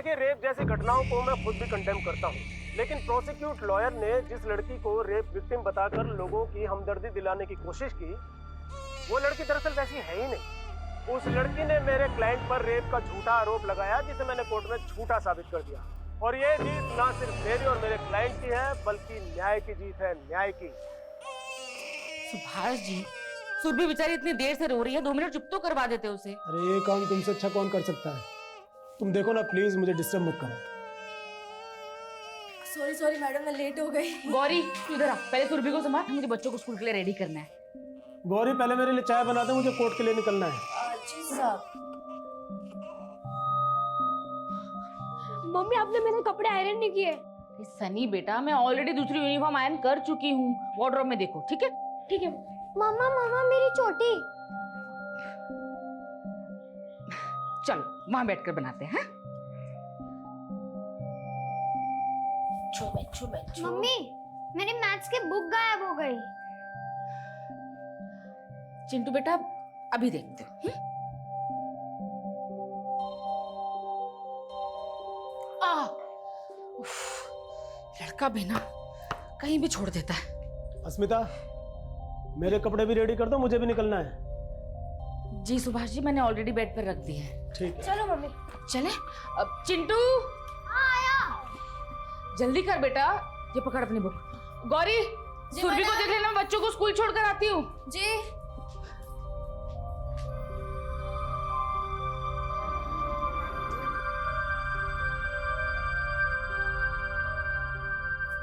देखिए, रेप जैसी घटनाओं को मैं खुद भी कंडेम करता हूँ, लेकिन प्रोसिक्यूट लॉयर ने जिस लड़की को रेप विक्टिम बताकर लोगों की हमदर्दी दिलाने की कोशिश की, वो लड़की दरअसल वैसी है ही नहीं। उस लड़की ने मेरे क्लाइंट पर रेप का झूठा आरोप लगाया, जिसे मैंने कोर्ट में झूठा साबित कर दिया। और ये जीत ना सिर्फ मेरी और मेरे क्लाइंट की है, बल्कि न्याय की जीत है, न्याय की। सुभाष जी, सुरभि बेचारी इतनी देर से रो रही है, 2 मिनट चुप तो करवा देते उसे। अरे ये काम तुमसे अच्छा कौन कर सकता है? तुम देखो ना, प्लीज मुझे डिस्टर्ब मत करो। सॉरी मैडम, मैं लेट हो गई। गौरी तू इधर आ, पहले सुरभि को संभाल, मुझे बच्चों को स्कूल के लिए रेडी करना है। गौरी, पहले मेरे लिए चाय बना दे, मुझे कोर्ट के लिए निकलना है। जी साहब। मम्मी, आपने मेरे कपड़े आयरन नहीं किए। सनी बेटा, मैं ऑलरेडी दूसरी यूनिफॉर्म आयरन कर चुकी हूँ, वार्डरोब में देखो। ठीक है ठीक है। मामा मामा, मेरी चोटी। चलो वहां बैठकर बनाते हैं। मम्मी, मेरी मैथ्स की बुक गायब हो गई। चिंटू बेटा, अभी देखते हैं। लड़का भी ना कहीं भी छोड़ देता है। अस्मिता, मेरे कपड़े भी रेडी कर दो, मुझे भी निकलना है। जी सुभाष जी, मैंने ऑलरेडी बेड पर रख दिए हैं। ठीक है। चलो मम्मी। चले अब। चिंटू, आया। जल्दी कर बेटा, ये पकड़ अपनी बुक। गौरी, सुरभि को देख लेना, मैं बच्चों को स्कूल छोड़कर आती हूँ। जी।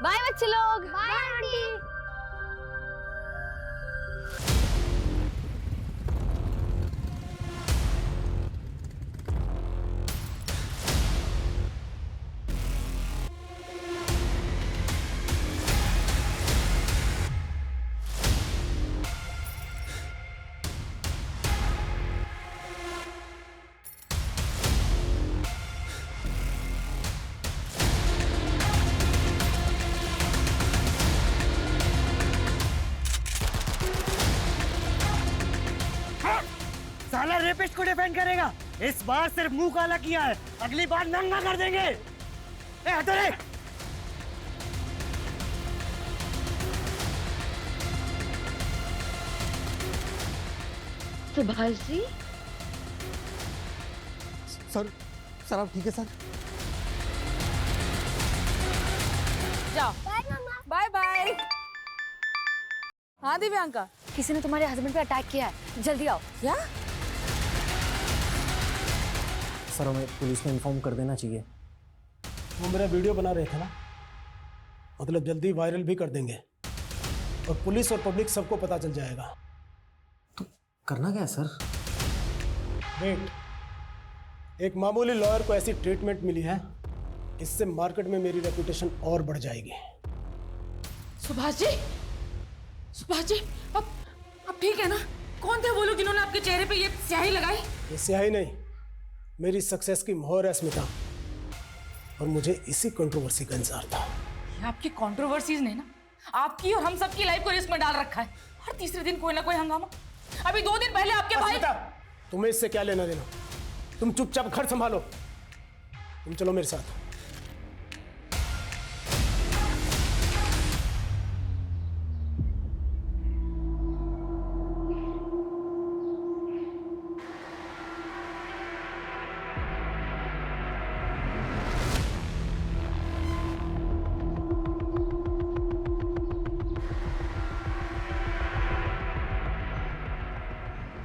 बाय बच्चे लोग। Bye aunty. साला रेपिस्ट को डिफेंड करेगा। इस बार सिर्फ मुंह काला किया है, अगली बार नंगा कर देंगे। ए हटो रे। सुभाष जी। सर आप ठीक है सर? जाओ। बाय मामा। Bye bye. हाँ दिव्यांका, किसी ने तुम्हारे हस्बैंड पे अटैक किया है, जल्दी आओ। क्या? सर हमें पुलिस में इन्फॉर्म कर देना चाहिए। वो मेरा वीडियो बना रहे थे ना, मतलब जल्दी वायरल भी कर देंगे और पुलिस और पब्लिक सबको पता चल जाएगा। तो करना क्या है सर? वेट, एक मामूली लॉयर को ऐसी ट्रीटमेंट मिली है, इससे मार्केट में मेरी रेपुटेशन और बढ़ जाएगी। सुभाष जी, सुभाष जी, अब ठीक है ना? कौन थे वो लोग जिन्होंने आपके चेहरे पे ये स्याही लगाई? ये स्याही नहीं, मेरी सक्सेस की मोहर है स्मिता, और मुझे इसी कंट्रोवर्सी का इंतजार था। ये आपकी कंट्रोवर्सीज ने ना आपकी और हम सबकी लाइफ को रिस्क में डाल रखा है। हर तीसरे दिन कोई ना कोई हंगामा। अभी 2 दिन पहले आपके भाई। स्मिता, तुम्हें इससे क्या लेना देना? तुम चुपचाप घर संभालो। तुम चलो मेरे साथ।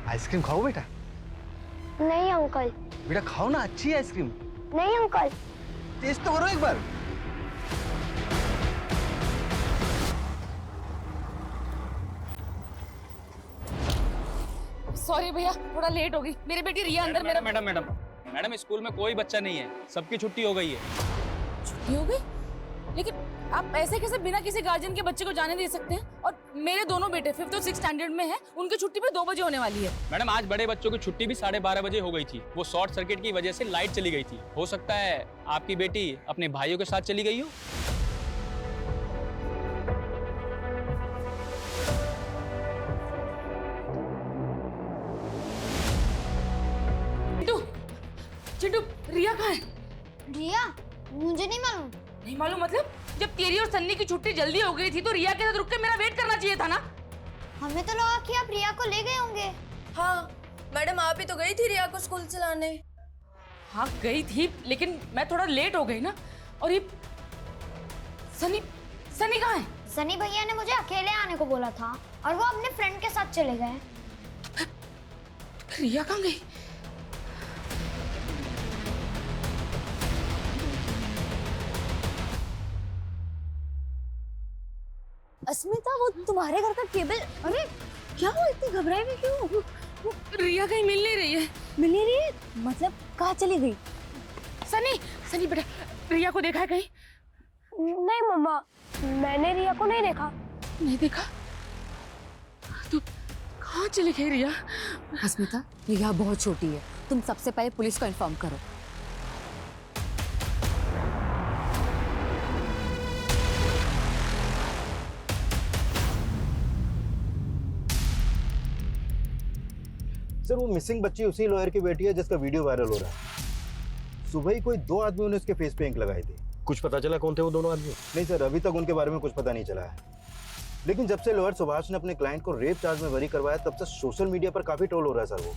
आइसक्रीम खाओ बेटा। नहीं अंकल। बेटा खाओ ना, अच्छी है आइसक्रीम। नहीं अंकल। टेस्ट तो करो एक बार। सॉरी भैया, थोड़ा लेट हो गई। मेरी बेटी रिया अंदर। मेरा मैडम स्कूल में कोई बच्चा नहीं है, सबकी छुट्टी हो गई है। छुट्टी हो गई? लेकिन आप ऐसे कैसे बिना किसी गार्जियन के बच्चे को जाने दे सकते हैं? और मेरे दोनों बेटे 5th और 6th स्टैंडर्ड में हैं, उनकी छुट्टी भी 2 बजे होने वाली है। मैडम आज बड़े बच्चों की छुट्टी भी 12:30 बजे हो गई थी। वो शॉर्ट सर्किट की वजह से लाइट चली गई थी। हो सकता है आपकी बेटी अपने भाइयों के साथ चली गई हो। चिंटू, चिंटू, रिया कहाँ है? रिया, मुझे नहीं मालूम। नहीं मालूम मतलब? जब तेरी और सन्नी की छुट्टी जल्दी हो गई थी तो रिया के साथ रुक के मेरा वेट करना चाहिए था ना। हमें तो लगा कि आप रिया को ले गए होंगे। हाँ मैडम, आप ही तो गई थी रिया को स्कूल चलाने। हाँ गई थी, लेकिन मैं थोड़ा लेट हो गई ना। और ये सनी सनी कहाँ है? सनी भैया ने मुझे अकेले आने को बोला था और वो अपने फ्रेंड के साथ चले गए। रिया कहाँ गई? अस्मिता, वो तुम्हारे घर का केबल। अरे क्या हुआ, इतनी घबराई हुई क्यों? रिया कहीं मिल नहीं रही है। मिल नहीं रही है? मतलब कहाँ चली गई? सनी सनी बेटा, रिया को देखा है कहीं? नहीं मम्मा, मैंने रिया को नहीं देखा। नहीं देखा तो कहाँ चली गई रिया? अस्मिता, रिया बहुत छोटी है, तुम सबसे पहले पुलिस को इन्फॉर्म करो। सर वो मिसिंग बच्ची उसी लॉयर की बेटी है जिसका वीडियो वायरल हो रहा है। सुबह ही कोई 2 आदमियों ने उसके फेस पे इंक लगाई थी। कुछ पता चला कौन थे वो दोनों आदमी? नहीं सर, अभी तक उनके बारे में कुछ पता नहीं चला है। लेकिन जब से लॉयर सुभाष ने अपने क्लाइंट को रेप चार्ज में बरी करवाया तब से सोशल मीडिया पर काफी ट्रोल हो रहा है सर। वो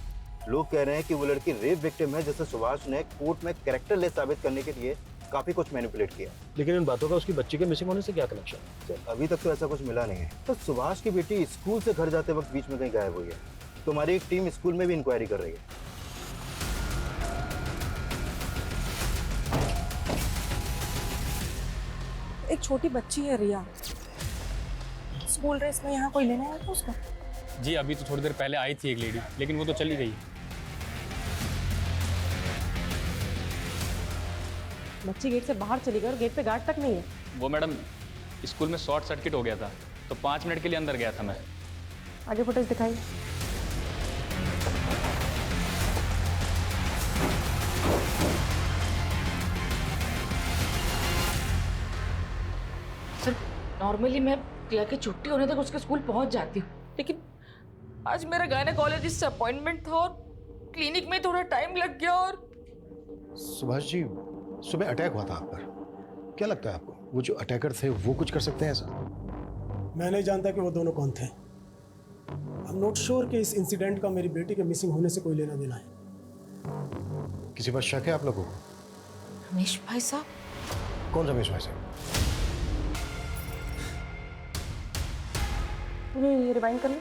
लोग कह रहे हैं कि वो लड़की रेप विक्टिम है, जिससे सुभाष ने कोर्ट में कैरेक्टरलेस साबित करने के लिए काफी कुछ मैनिपुलेट किया। लेकिन इन बातों का उसकी बच्ची के मिसिंग होने से क्या कनेक्शन? सर अभी तक तो ऐसा कुछ मिला नहीं है। तो सुभाष की बेटी स्कूल से घर जाते वक्त बीच में कहीं गायब हुई है। तो हमारी एक टीम स्कूल में भी इंक्वायरी कर रही है। एक छोटी बच्ची है रिया, स्कूल ड्रेस में यहाँ कोई लेने आया था उसको? जी अभी तो थोड़ी देर पहले आई थी एक लेडी, लेकिन वो तो चली गई। बच्ची गेट से बाहर चली गई और गेट पे गार्ड तक नहीं है। वो मैडम स्कूल में शॉर्ट सर्किट हो गया था, तो 5 मिनट के लिए अंदर गया था मैं। आगे फुटेज दिखाइए। सर नॉर्मली मैं रिया की छुट्टी होने तक उसके स्कूल पहुंच जाती हूँ, लेकिन आज मेरा गायनेकोलॉजिस्ट से अपॉइंटमेंट था और क्लिनिक में थोड़ा टाइम लग गया। और सुभाष जी, सुबह अटैक हुआ था आप पर, क्या लगता है आपको वो जो अटैकर थे वो कुछ कर सकते हैं ऐसा? मैं नहीं जानता कि वो दोनों कौन थे। आई एम नॉट श्योर कि इस इंसिडेंट का मेरी बेटी के मिसिंग होने से कोई लेना देना है। किसी पर शक है आप लोगों को? रमेश भाई साहब। कौन रमेश भाई साहब? ये रिवाइंड कर लो।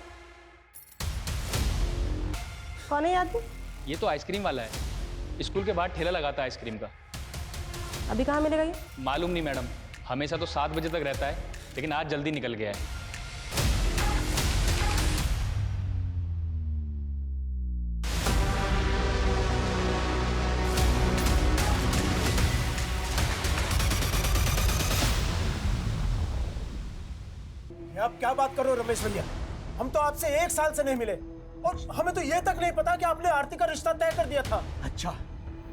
कौन है ये आदमी? ये तो आइसक्रीम वाला है, स्कूल के बाहर ठेला लगाता है आइसक्रीम का। अभी कहाँ मिलेगा ये? मालूम नहीं मैडम, हमेशा तो 7 बजे तक रहता है, लेकिन आज जल्दी निकल गया है। आप क्या बात कर रहे हो रमेश भैया? हम तो आपसे 1 साल से नहीं मिले और हमें तो ये तक नहीं पता कि आपने आरती का रिश्ता तय कर दिया था। अच्छा,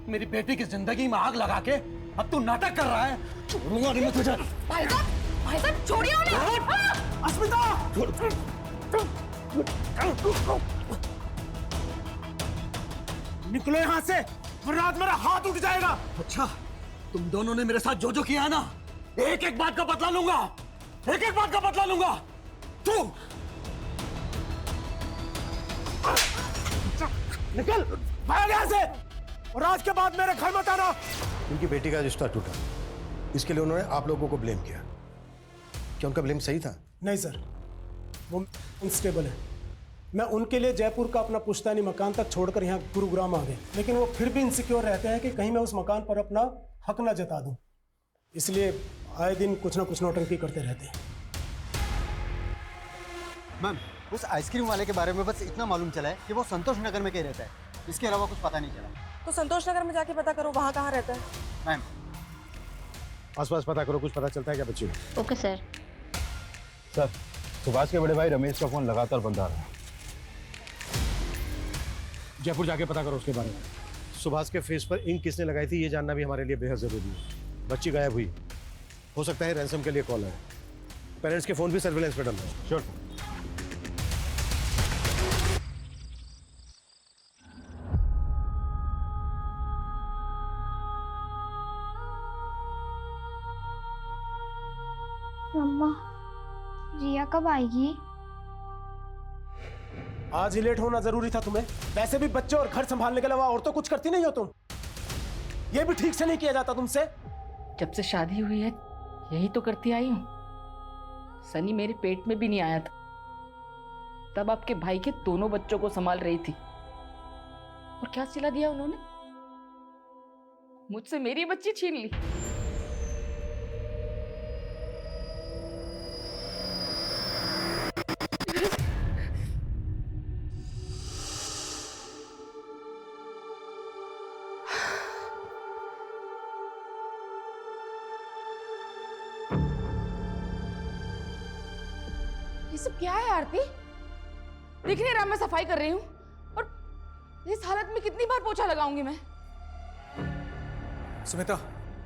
मेरी बेटी की जिंदगी में आग लगा के अब तू नाटक कर रहा है? छोड़ूंगा नहीं मैं तुझे। भाई साहब छोड़िए उन्हें। अस्मिता! निकलो यहाँ से वरना आज मेरा हाथ उठ जाएगा। अच्छा, तुम दोनों ने मेरे साथ जो जो किया है ना, एक एक बात का बदला लूंगा, एक एक बात का बदला लूंगा। तू निकल भाग यहाँ से और आज के बाद मेरे घर मत आना। उनकी बेटी का रिश्ता टूटा, इसके लिए उन्होंने आप लोगों को ब्लेम किया। क्या उनका ब्लेम सही था? नहीं सर, वो अनस्टेबल है। मैं उनके लिए जयपुर का अपना पुश्तैनी मकान तक छोड़कर यहाँ गुरुग्राम आ गए, लेकिन वो फिर भी इनसिक्योर रहते हैं कि कहीं मैं उस मकान पर अपना हक न जता दूं। इसलिए आए दिन कुछ ना कुछ नौटंकी करते रहते हैं। मैम, उस आइसक्रीम वाले के बारे में बस इतना मालूम चला है कि वो संतोष नगर में कहीं रहता है, इसके अलावा कुछ पता नहीं चला। तो संतोष नगर में जाके पता करो वहाँ कहाँ रहता है। मैम, आसपास पता करो, कुछ पता चलता है क्या बच्ची को? Okay sir. सर सुभाष के बड़े भाई रमेश का फोन लगातार बंद आ रहा है। जयपुर जाके पता करो उसके बारे में। सुभाष के फेस पर इंक किसने लगाई थी ये जानना भी हमारे लिए बेहद जरूरी है। बच्ची गायब हुई, हो सकता है रैंसम के लिए कॉल है। पेरेंट्स के फोन भी सर्विलेंस पे डालना है। श्योर। मम्मा, रिया कब आएगी? आज ही लेट होना जरूरी था तुम्हें? वैसे भी बच्चे और घर संभालने के अलावा और तो कुछ करती नहीं हो तुम। ये भी ठीक से नहीं किया जाता तुमसे। जब से शादी हुई है यही तो करती आई हूँ। सनी मेरे पेट में भी नहीं आया था, तब आपके भाई के दोनों बच्चों को संभाल रही थी। और क्या सिला दिया उन्होंने? मुझसे मेरी बच्ची छीन ली। ये सब क्या है आरती? दिख नहीं रहा मैं सफाई कर रही हूँ, और इस हालत में कितनी बार पोछा लगाऊंगी मैं? सुमिता,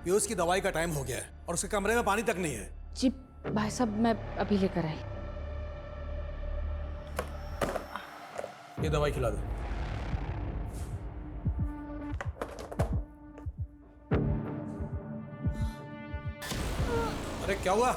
पीयूष की दवाई का टाइम हो गया है और उसके कमरे में पानी तक नहीं है। जी भाई साहब, मैं अभी लेकर आई। ये दवाई खिला दो। अरे क्या हुआ?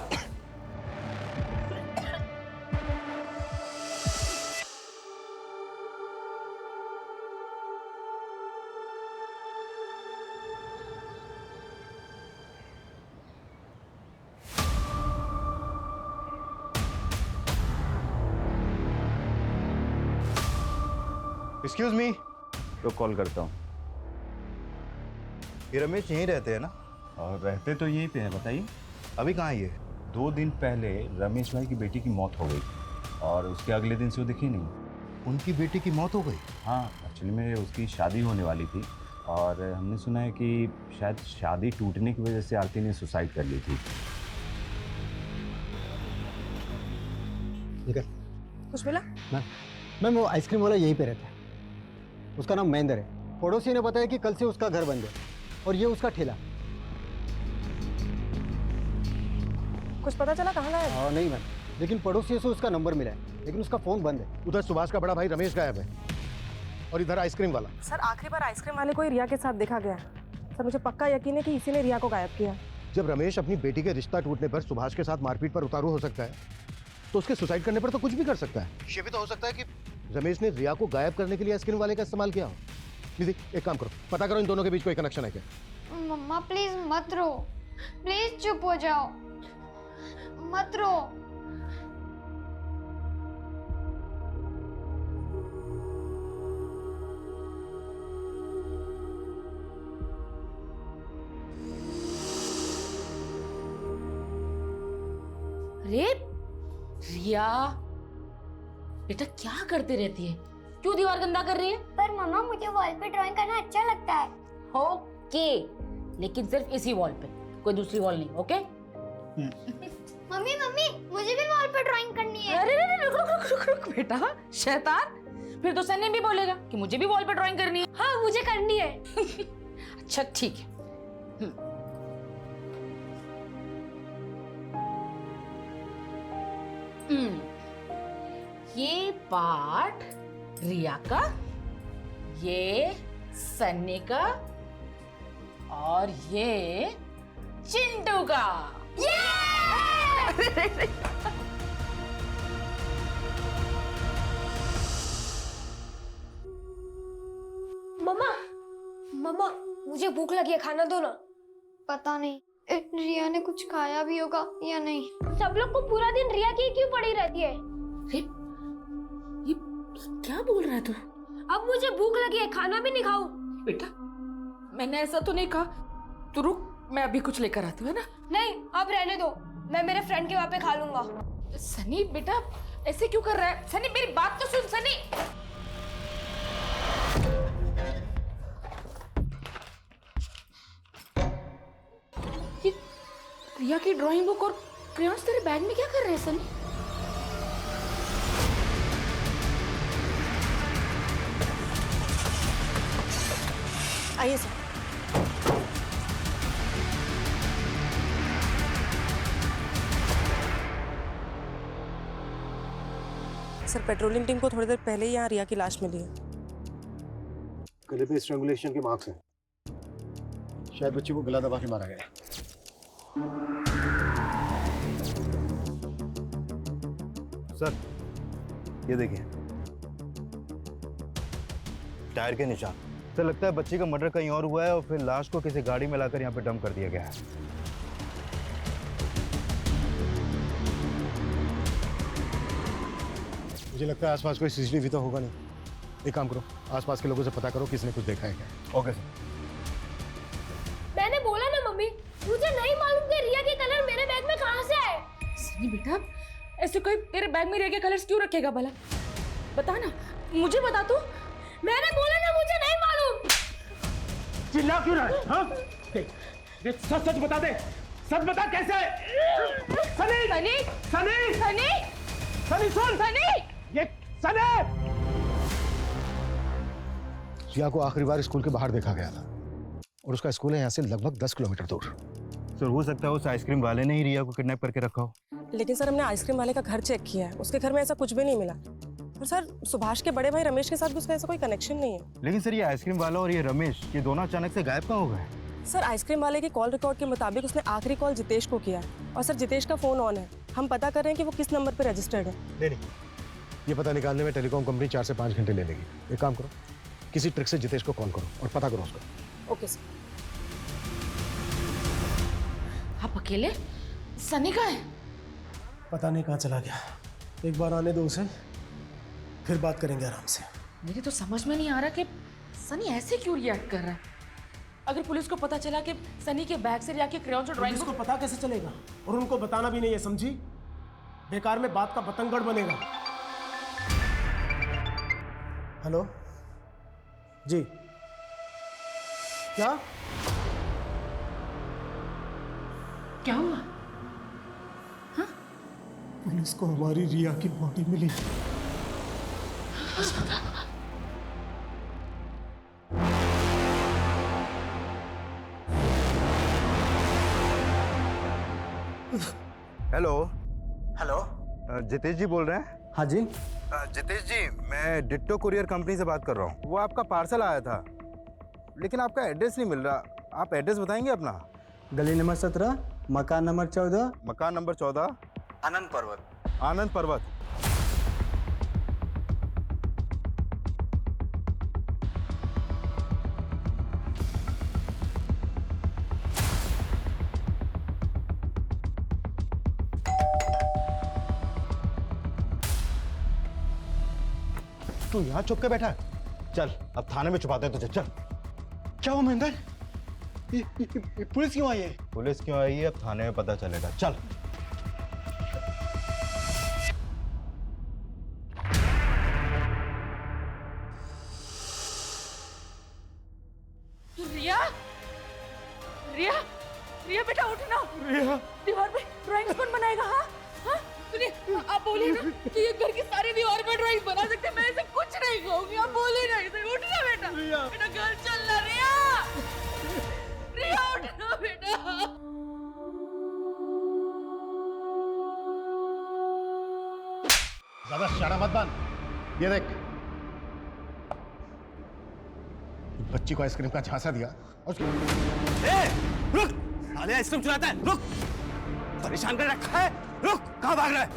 एक्सक्यूज मी, तो कॉल करता हूँ। ये रमेश यहीं रहते हैं ना? और रहते तो यहीं पे हैं, बताइए। अभी कहाँ है ये? 2 दिन पहले रमेश भाई की बेटी की मौत हो गई और उसके अगले दिन से वो दिखी नहीं। उनकी बेटी की मौत हो गई? हाँ, एक्चुअली में उसकी शादी होने वाली थी और हमने सुना है कि शायद शादी टूटने की वजह से आरती ने सुसाइड कर ली थी। ठीक है। कुछ मिला? मैम वो आइसक्रीम वाला यहीं पे रहता है, उसका नाम महेंद्र है। पड़ोसी ने बताया कि कल से उसका घर बंद है और ये उसका ठेला। कुछ पता चला कहाँ गया? हाँ नहीं मैम, लेकिन पड़ोसी से उसका नंबर मिला है, लेकिन उसका फोन बंद है। उधर सुभाष का बड़ा भाई रमेश गायब है और इधर आइसक्रीम वाला। सर आखिरी बार आइसक्रीम वाले को ही रिया के साथ देखा गया। सर मुझे पक्का यकीन है कि इसी ने रिया को गायब किया। जब रमेश अपनी बेटी के रिश्ता टूटने पर सुभाष के साथ मारपीट पर उतारू हो सकता है, तो उसके सुसाइड करने पर तो कुछ भी कर सकता है। ये भी तो हो सकता है कि रमेश ने रिया को गायब करने के लिए आइसक्रीम वाले का इस्तेमाल किया हो। निधि, एक काम करो, पता करो इन दोनों के बीच कोई कनेक्शन है क्या। मम्मा प्लीज मत रो, प्लीज चुप हो जाओ, मत रो। अरे रिया बेटा, क्या करती रहती है? क्यों दीवार गंदा कर रही है? पर मम्मा मुझे वॉल पे ड्राइंग करना अच्छा लगता है। ओके, लेकिन सिर्फ इसी वॉल पे, कोई दूसरी वॉल नहीं। ओके? मम्मी मम्मी मुझे भी वॉल पे ड्राइंग करनी है। अरे रुक रुक रुक रुक बेटा, शैतान। फिर तो सनी भी बोलेगा कि मुझे भी वॉल पे ड्राइंग करनी है। हाँ मुझे करनी है। अच्छा ठीक है। ये पार्ट रिया का, ये सन्नी का और ये चिंटू का। मम्मा मम्मा मुझे भूख लगी है, खाना दो ना। पता नहीं रिया ने कुछ खाया भी होगा या नहीं। सब लोग को पूरा दिन रिया की क्यों पड़ी रहती है? ये क्या बोल रहा है तू? अब मुझे भूख लगी है, खाना भी नहीं खाऊं। बेटा मैंने ऐसा तो नहीं कहा। तू रुक, मैं अभी कुछ लेकर आती हूँ, है ना? नहीं अब रहने दो, मैं मेरे फ्रेंड के वहाँ पे खा लूंगा। सनी बेटा ऐसे क्यों कर रहा है? सनी मेरी बात तो सुन। सनी ये रिया की ड्राइंग बुक और क्रेयॉन्स तेरे बैग में क्या कर रहे हैं सनी? आइए सर। सर पेट्रोलिंग टीम को थोड़ी देर पहले ही यहाँ रिया की लाश मिली है। गले पे स्ट्रैंगुलेशन के मार्क्स हैं, शायद बच्ची को गला दबा के मारा गया। सर ये देखिए टायर के निशान। सर लगता है बच्ची का मर्डर कहीं और हुआ है और फिर लाश को किसी गाड़ी में लाकर यहाँ पे डंप कर दिया गया है। मुझे लगता है आसपास कोई सीसीटीवी तो होगा नहीं। एक काम करो, आसपास के लोगों से पता करो किसने कुछ देखा है क्या। Okay sir. मैंने बोला ना मम्मी, मुझे नहीं मालूम कि रिया के कलर मेरे बैग में कहाँ से आए। सनी बेटा, ऐसे कोई तेरे बैग में रिया के कलर्स क्यों रखेगा भला? बता ना, मुझे बता तू। मैंने बोला ना मुझे नहीं मालूम। चिल्ला क्यों रहा है? हाँ? सच सच बता दे, सच बता कैसे? सनी सनी सनी सनी सनी सुन, सनी ये सनी। रिया को आखिरी बार स्कूल के बाहर देखा गया था और उसका स्कूल है यहाँ से लगभग 10 किलोमीटर दूर। सर हो सकता है उस आइसक्रीम वाले ने ही रिया को किडनैप करके रखा हो। लेकिन सर हमने आइसक्रीम वाले का घर चेक किया है, उसके घर में ऐसा कुछ भी नहीं मिला। और सर सुभाष के बड़े भाई रमेश के साथ भी उसका ऐसा कोई कनेक्शन नहीं है। लेकिन सर ये आइसक्रीम वाला और ये रमेश, ये दोनों अचानक से गायब कहाँ हो गए? सर आइसक्रीम वाले की कॉल रिकॉर्ड के मुताबिक उसने आखिरी कॉल जितेश को किया है और सर जितेश का फोन ऑन है। हम पता कर रहे हैं कि वो किस नंबर पर रजिस्टर्ड है। नहीं, ये पता निकालने में टेलीकॉम कंपनी 4 से 5 घंटे ले लेगी। एक काम करो, किसी ट्रिक से जितेश को कॉल करो और पता करो उसको। Okay sir. आप अकेले? सनी कहाँ है? पता नहीं कहाँ चला गया। एक बार आने दो उसे, फिर बात करेंगे आराम से। मुझे तो समझ में नहीं आ रहा कि सनी ऐसे क्यों रिएक्ट कर रहा है। अगर पुलिस को पता चला कि सनी के बैग से रिया के क्रेयॉन्स और ड्राइंग पुलिस को पता कैसे चलेगा? और उनको बताना भी नहीं है, समझी? बेकार में बात का बतंगड़ बनेगा। हेलो जी, क्या क्या हुआ? पुलिस को हमारी रिया की बॉडी मिली। हेलो हेलो, जितेश जी बोल रहे हैं? हाँ जी। जितेश जी, मैं डिट्टो कुरियर कंपनी से बात कर रहा हूँ। वो आपका पार्सल आया था लेकिन आपका एड्रेस नहीं मिल रहा। आप एड्रेस बताएंगे अपना? गली नंबर 17, मकान नंबर 14, मकान नंबर 14, आनंद पर्वत। आनंद पर्वत। तू यहाँ छुप के बैठा है? चल अब थाने में छुपाते हैं तुझे। चल। क्या हुआ महेंद्र? पुलिस क्यों आई है? पुलिस क्यों आई है अब थाने में पता चलेगा। चल। रिया, रिया, रिया बेटा उठ ना। रिया, दीवार पे ड्राइंग्स कौन बनाएगा? हाँ हाँ, सुनिए, आप बोलिए ना कि ये घर की सारी दीवार पे ड्राइंग बना सकते हैं। मैं ऐसे कुछ नहीं कहूंगी, आप बोलिए ना इसे। उठ ना बेटा, बेटा घर चल ना। रिया, रिया उठ ना बेटा। ज्यादा शाना मत बन। ये देख, बच्ची को आइसक्रीम का झांसा दिया और रुक! साले आइसक्रीम चुराता है, रुक! परेशान कर रखा है, रुक! कहाँ भाग रहा है?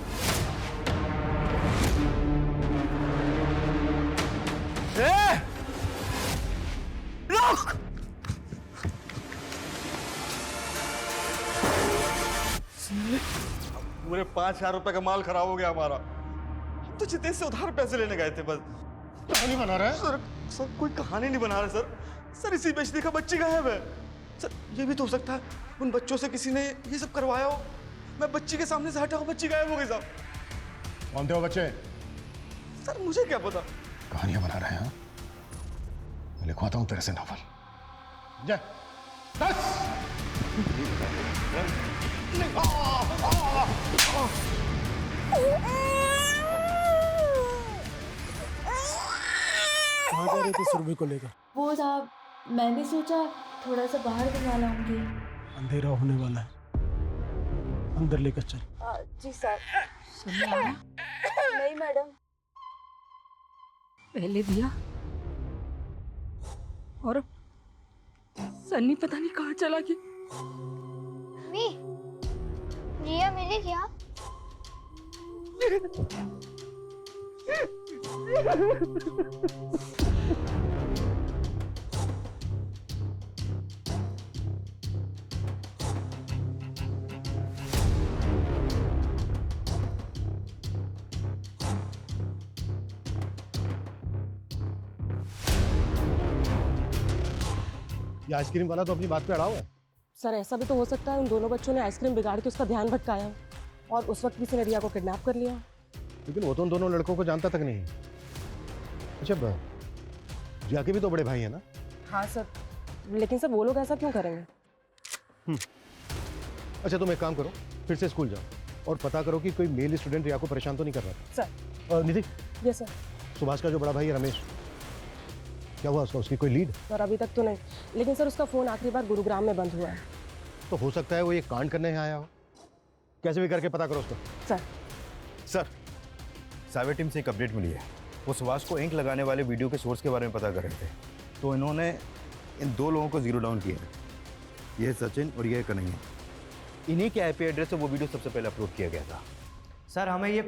रुक! पूरे 5,000 रुपए का माल खराब हो गया हमारा। हम तो जितेश से उधार पैसे लेने गए थे बस। कहानी बना रहा है? सर कोई कहानी नहीं बना रहा सर इसी बेचने का बच्ची गायब है। सर ये भी तो हो सकता है उन बच्चों से किसी ने ये सब करवाया हो। मैं बच्ची के सामने से हटा हूँ, बच्ची गायब हो गई साहब। कौन थे वो बच्चे? सर मुझे क्या पता। कहानियां बना रहे हैं? मैं लिखवाता हूँ तेरे से नॉवल। जा। कहाँ जा रही थी सुरभि को लेकर? वो साहब, मैंने सोचा थोड़ा सा बाहर घुमा लाऊंगी। अंधेरा होने वाला है, अंदर लेकर चल। जी सर। नहीं मैडम। पहले दिया और सन्नी पता नहीं कहाँ चला गया। रिया मिली क्या? ये आइसक्रीम वाला तो अपनी बात पे अड़ा हुआ है। सर ऐसा भी तो हो सकता है उन दोनों बच्चों ने आइसक्रीम बिगाड़ के उसका ध्यान भटकाया और उस वक्त किसी ने रिया को किडनैप कर लिया। लेकिन वो तो उन दोनों लड़कों को जानता तक नहीं है। अच्छा रिया के भी तो बड़े भाई है ना? हाँ सर, लेकिन सर वो लोग ऐसा क्यों करेंगे? अच्छा तुम एक काम करो, फिर से स्कूल जाओ और पता करो कि कोई मेल स्टूडेंट रिया को परेशान तो नहीं कर रहा था। Sir. Nidhi. Yes sir. Subhash का जो बड़ा भाई है रमेश, क्या हुआ उसका? उसकी कोई लीड? सर अभी तक तो नहीं, लेकिन सर उसका फोन आखिरी बार गुरुग्राम में बंद हुआ है। तो हो सकता है वो ये कांड करने यहाँ आया हो। कैसे भी करके पता करो उसको। सर साइबर टीम से एक अपडेट मिली है। वो सुभाष को इंक लगाने वाले वीडियो के सोर्स के बारे में पता कर रहे थे, तो इन्होंने इन 2 लोगों को जीरो डाउन किया है। ये सचिन और ये कन्हैया। इन्हीं के आईपी एड्रेस से वो वीडियो सबसे पहले अपलोड किया गया था। सर हमें ये